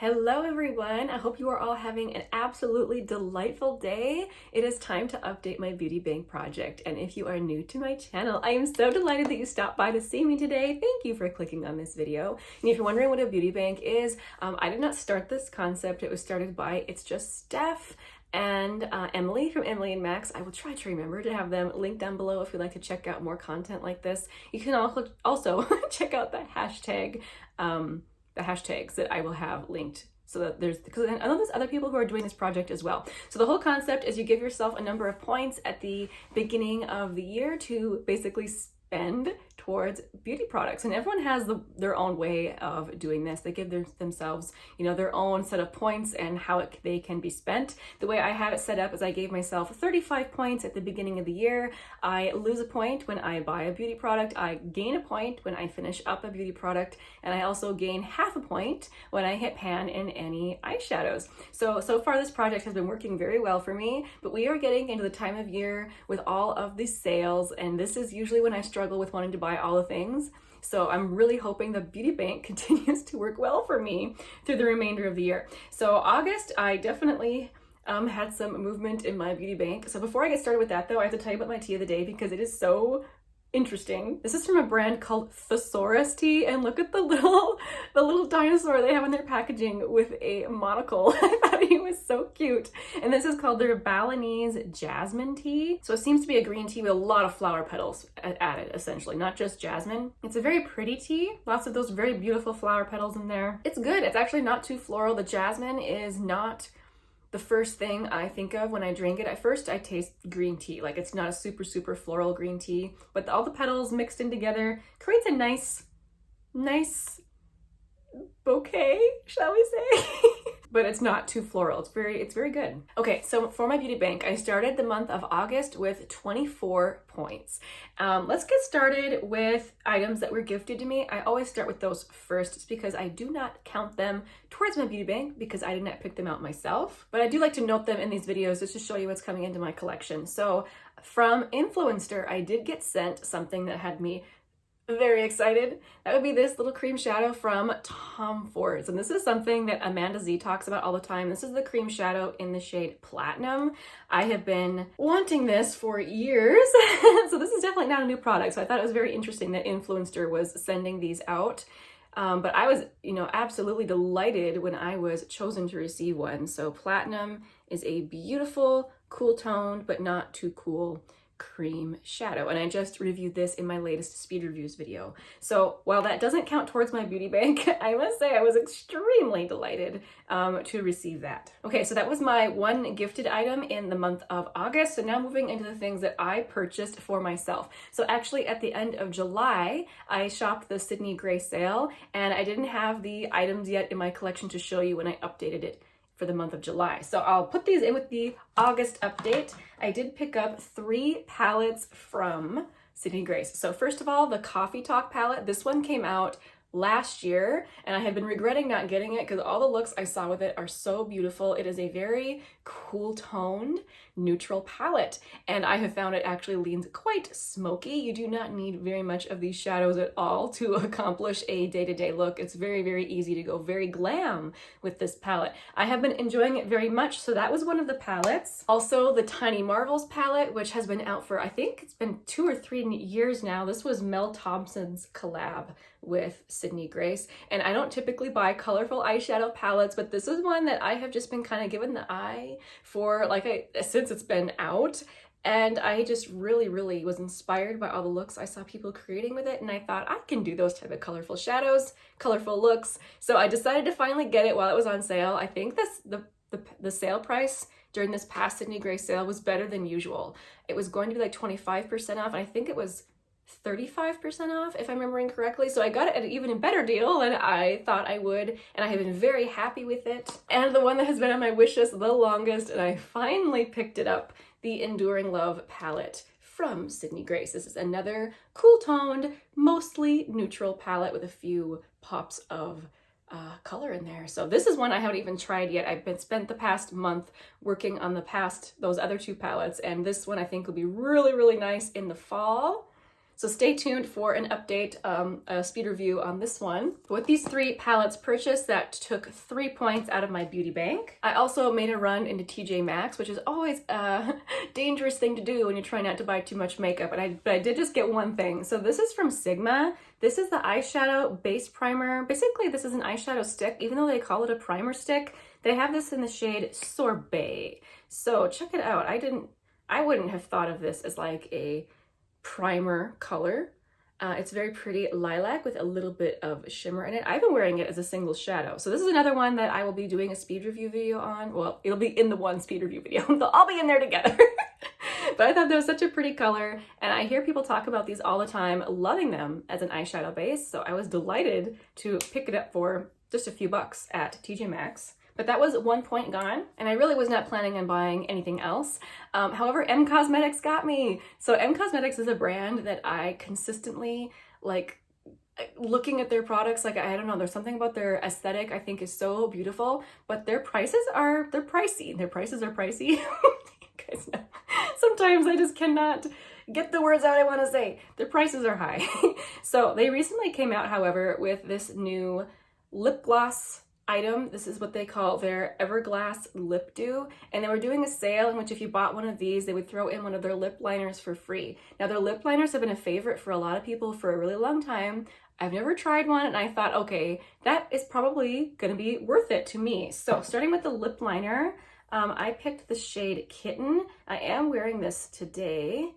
Hello everyone, I hope you are all having an absolutely delightful day. It is time to update my beauty bank project, and if you are new to my channel, I am so delighted that you stopped by to see me today. Thank you for clicking on this video. And if you're wondering what a beauty bank is, I did not start this concept. It was started by It's Just Steph and Emily from Emily and Max. I will try to remember to have them linked down below if you'd like to check out more content like this. You can also check out the hashtags that I will have linked, so that because I know there's other people who are doing this project as well. So the whole concept is you give yourself a number of points at the beginning of the year to basically spend towards beauty products, and everyone has their own way of doing this. They give themselves, their own set of points and how they can be spent. The way I have it set up is I gave myself 35 points at the beginning of the year. I lose a point when I buy a beauty product. I gain a point when I finish up a beauty product, and I also gain half a point when I hit pan in any eyeshadows. So far this project has been working very well for me, but we are getting into the time of year with all of these sales, and this is usually when I struggle with wanting to buy all the things. So I'm really hoping the beauty bank continues to work well for me through the remainder of the year. So August, I definitely had some movement in my beauty bank. So before I get started with that though, I have to tell you about my tea of the day because it is so interesting. This is from a brand called Thesaurus Tea, and look at the little dinosaur they have in their packaging with a monocle. I thought he was so cute. And this is called their Balinese Jasmine Tea. So it seems to be a green tea with a lot of flower petals added, essentially, not just jasmine. It's a very pretty tea, lots of those very beautiful flower petals in there. It's good. It's actually not too floral. The jasmine is not the first thing I think of when I drink it. At first I taste green tea, like it's not a super floral green tea, but all the petals mixed in together creates a nice bouquet, shall we say? But it's not too floral. It's very good. Okay, so for my beauty bank, I started the month of August with 24 points. Let's get started with items that were gifted to me. I always start with those first, just because I do not count them towards my beauty bank because I did not pick them out myself. But I do like to note them in these videos just to show you what's coming into my collection. So from Influencer, I did get sent something that had me very excited. That would be this little cream shadow from Tom Ford's, and this is something that Amanda Z talks about all the time. This is the cream shadow in the shade Platinum. I have been wanting this for years, so this is definitely not a new product, so I thought it was very interesting that Influencer was sending these out. But I was, absolutely delighted when I was chosen to receive one. So Platinum is a beautiful, cool toned, but not too cool cream shadow, and I just reviewed this in my latest speed reviews video. So while that doesn't count towards my beauty bank, I must say I was extremely delighted to receive that. Okay, so that was my one gifted item in the month of August. So now moving into the things that I purchased for myself. So actually at the end of July, I shopped the Sydney Gray sale, and I didn't have the items yet in my collection to show you when I updated it for the month of July. So I'll put these in with the August update. I did pick up 3 palettes from Sydney Gray. So first of all, the Coffee Talk palette. This one came out last year, and I had been regretting not getting it because all the looks I saw with it are so beautiful. It is a very cool toned neutral palette, and I have found it actually leans quite smoky. You do not need very much of these shadows at all to accomplish a day-to-day look. It's very easy to go very glam with this palette. I have been enjoying it very much, so that was one of the palettes. Also the Tiny Marvels palette, which has been out for, I think it's been 2 or 3 years now. This was Mel Thompson's collab with Sydney Grace, and I don't typically buy colorful eyeshadow palettes, but this is one that I have just been kind of given the eye for since it's been out, and I just really was inspired by all the looks I saw people creating with it, and I thought I can do those type of colorful shadows, colorful looks. So I decided to finally get it while it was on sale. I think the sale price during this past Sydney Gray sale was better than usual. It was going to be like 25% off, and I think it was 35% off if I'm remembering correctly. So I got it at an even better deal than I thought I would, and I have been very happy with it. And the one that has been on my wish list the longest, and I finally picked it up, the Enduring Love palette from Sydney Grace. This is another cool toned, mostly neutral palette with a few pops of color in there. So this is one I haven't even tried yet. I've spent the past month working on those other 2 palettes, and this one I think will be really nice in the fall. So stay tuned for an update, a speed review on this one. With these 3 palettes purchased, that took 3 points out of my beauty bank. I also made a run into TJ Maxx, which is always a dangerous thing to do when you're trying not to buy too much makeup, but I did just get one thing. So this is from Sigma. This is the eyeshadow base primer. Basically, this is an eyeshadow stick, even though they call it a primer stick. They have this in the shade Sorbet. So check it out. I wouldn't have thought of this as like a primer color. It's very pretty lilac with a little bit of shimmer in it. I've been wearing it as a single shadow. So this is another one that I will be doing a speed review video on. Well, it'll be in the one speed review video. They'll all be in there together. But I thought that was such a pretty color, and I hear people talk about these all the time, loving them as an eyeshadow base. So I was delighted to pick it up for just a few bucks at TJ Maxx. But that was 1 point gone, and I really was not planning on buying anything else. However, M Cosmetics got me. So M Cosmetics is a brand that I consistently like. Looking at their products, like, I don't know, there's something about their aesthetic I think is so beautiful, but they're pricey. Their prices are pricey. You guys know. Sometimes I just cannot get the words out I want to say. Their prices are high. So they recently came out, however, with this new lip gloss item. This is what they call their Everglass Lip Dew, and they were doing a sale in which if you bought one of these, they would throw in one of their lip liners for free. Now, their lip liners have been a favorite for a lot of people for a really long time. I've never tried one, and I thought, okay, that is probably gonna be worth it to me. So starting with the lip liner, I picked the shade Kitten. I am wearing this today,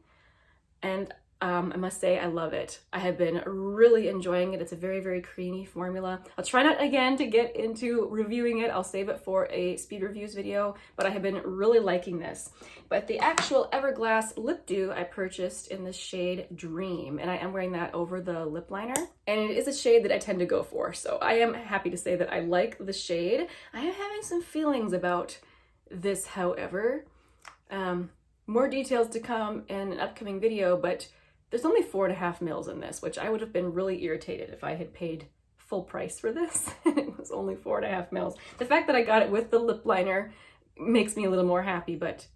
and I must say I love it. I have been really enjoying it. It's a very, very creamy formula. I'll try not again to get into reviewing it. I'll save it for a speed reviews video, but I have been really liking this. But the actual Everglass Lip Dew I purchased in the shade Dream, and I am wearing that over the lip liner. And it is a shade that I tend to go for, so I am happy to say that I like the shade. I am having some feelings about this, however. More details to come in an upcoming video, but there's only 4.5 mils in this, which I would have been really irritated if I had paid full price for this. It was only 4.5 mils. The fact that I got it with the lip liner makes me a little more happy, but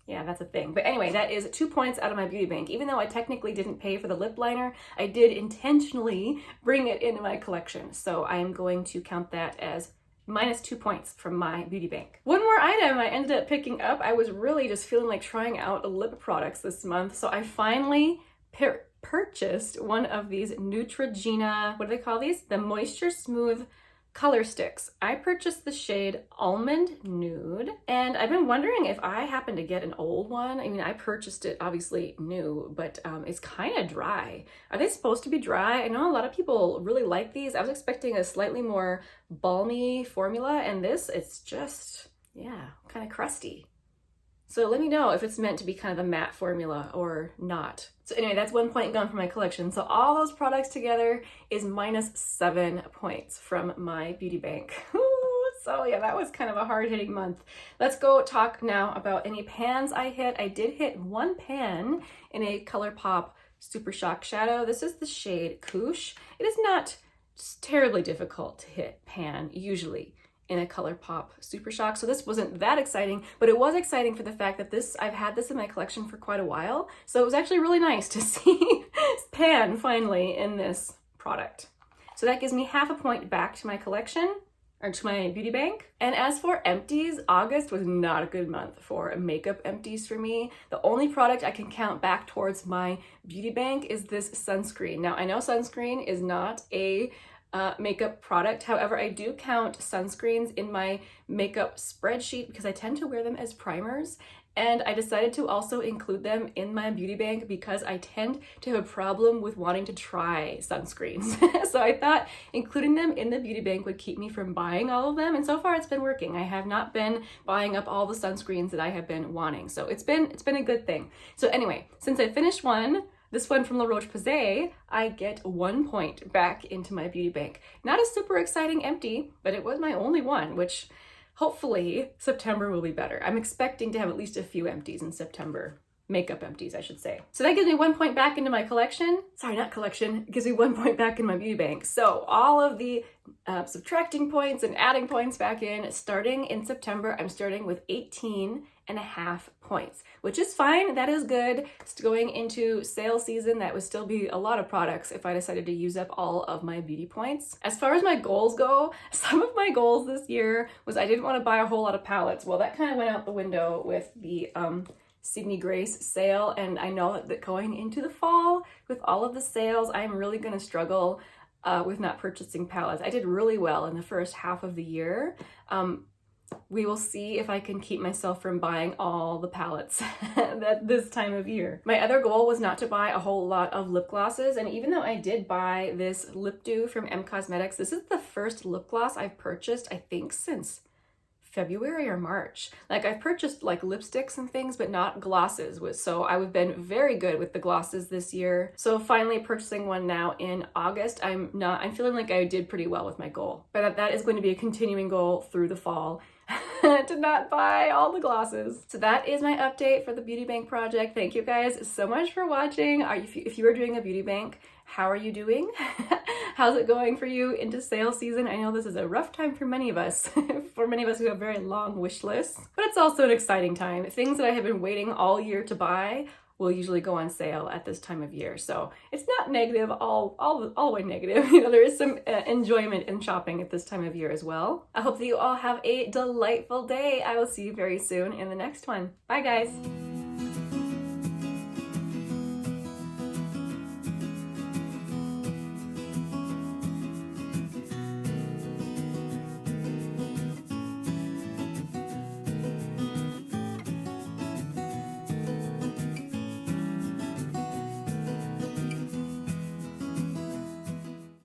yeah, that's a thing. But anyway, that is 2 points out of my beauty bank. Even though I technically didn't pay for the lip liner, I did intentionally bring it into my collection. So I am going to count that as -2 points from my beauty bank. One more item I ended up picking up. I was really just feeling like trying out lip products this month, so I finally purchased one of these Neutrogena, what do they call these? The Moisture Smooth color sticks. I purchased the shade Almond Nude, and I've been wondering if I happen to get an old one. I mean, I purchased it obviously new, but it's kind of dry. Are they supposed to be dry? I know a lot of people really like these. I was expecting a slightly more balmy formula, and this, it's just, yeah, kind of crusty. So let me know if it's meant to be kind of a matte formula or not. So anyway, that's 1 point gone from my collection. So all those products together is -7 points from my beauty bank. So yeah, that was kind of a hard-hitting month. Let's go talk now about any pans I hit. I did hit one pan in a Colourpop Super Shock Shadow. This is the shade Couche. It is not terribly difficult to hit pan usually in a Colourpop Super Shock, so this wasn't that exciting, but it was exciting for the fact that I've had this in my collection for quite a while, so it was actually really nice to see pan finally in this product. So that gives me ½ a point back to my collection, or to my beauty bank. And as for empties, August was not a good month for makeup empties for me. The only product I can count back towards my beauty bank is this sunscreen. Now, I know sunscreen is not a makeup product. However, I do count sunscreens in my makeup spreadsheet because I tend to wear them as primers. And I decided to also include them in my beauty bank because I tend to have a problem with wanting to try sunscreens. So I thought including them in the beauty bank would keep me from buying all of them. And so far it's been working. I have not been buying up all the sunscreens that I have been wanting. So it's been a good thing. So anyway, since I finished this one from La Roche-Posay, I get 1 point back into my beauty bank. Not a super exciting empty, but it was my only one, which hopefully September will be better. I'm expecting to have at least a few empties in September. Makeup empties, I should say. So that gives me 1 point back into my collection. Sorry, not collection. It gives me 1 point back in my beauty bank. So all of the subtracting points and adding points back in, starting in September, I'm starting with 18 4.5 points, which is fine. That is good. It's going into sale season. That would still be a lot of products if I decided to use up all of my beauty points. As far as my goals go, some of my goals this year was I didn't want to buy a whole lot of palettes. Well, that kind of went out the window with the Sydney Grace sale, and I know that going into the fall with all of the sales, I'm really going to struggle with not purchasing palettes. I did really well in the first half of the year. We will see if I can keep myself from buying all the palettes at this time of year. My other goal was not to buy a whole lot of lip glosses, and even though I did buy this Lip Dew from M Cosmetics, this is the first lip gloss I've purchased, I think, since February or March. Like, I've purchased like lipsticks and things, but not glosses. So I've been very good with the glosses this year. So finally purchasing one now in August, I'm feeling like I did pretty well with my goal. But that is going to be a continuing goal through the fall. To not buy all the glosses. So that is my update for the Beauty Bank project. Thank you guys so much for watching. If you are doing a beauty bank, how are you doing? How's it going for you into sale season? I know this is a rough time for many of us, for many of us who have very long wish lists, but it's also an exciting time. Things that I have been waiting all year to buy will usually go on sale at this time of year. So it's not negative, all the way negative. You know, there is some enjoyment in shopping at this time of year as well. I hope that you all have a delightful day. I will see you very soon in the next one. Bye guys.